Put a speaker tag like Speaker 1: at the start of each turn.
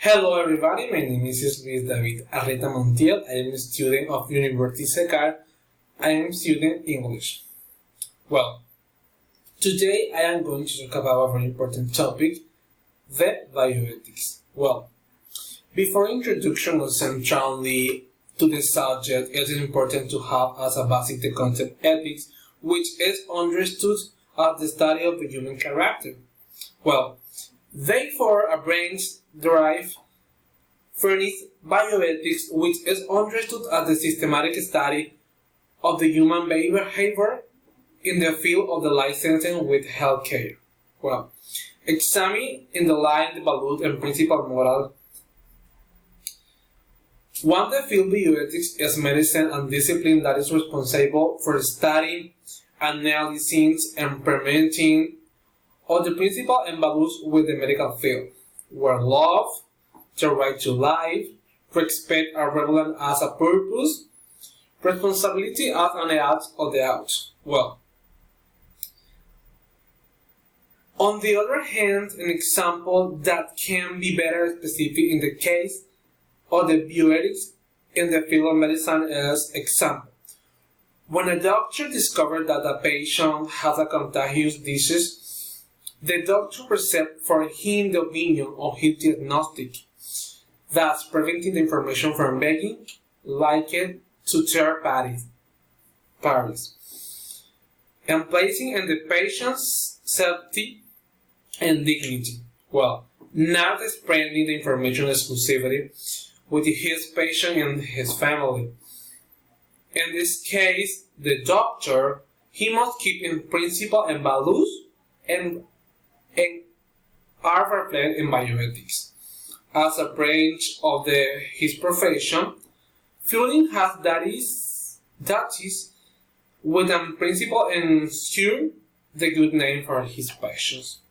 Speaker 1: Hello everybody, my name is Luis David Arreta Montiel. I am a student of University Secar. I am student English. Well, today I am going to talk about a very important topic, the bioethics. Well, before introduction or centrally to the subject, it is important to have as a basic the concept ethics, which is understood as the study of the human character. Well, therefore, a brain's derived furnish bioethics, which is understood as the systematic study of the human behavior in the field of the licensing with healthcare. Well, examine in the line the value and principal moral. One the field bioethics is medicine and discipline that is responsible for studying, analyzing, and implementing all the principles and values with the medical field, where love, the right to life, respect are relevant as a purpose, responsibility as an act of the out. Well, on the other hand, an example that can be better specific in the case of the bioethics in the field of medicine is example. When a doctor discovers that a patient has a contagious disease, the doctor presents for him the opinion of his diagnostic, thus preventing the information from being leaked to third parties, and placing in the patient's safety and dignity. Well, not spreading the information exclusively with his patient and his family. In this case, the doctor, he must keep in principle and values and are reflected in bioethics. As a branch of his profession, Fielding has that is with a principle and ensure the good name for his patients.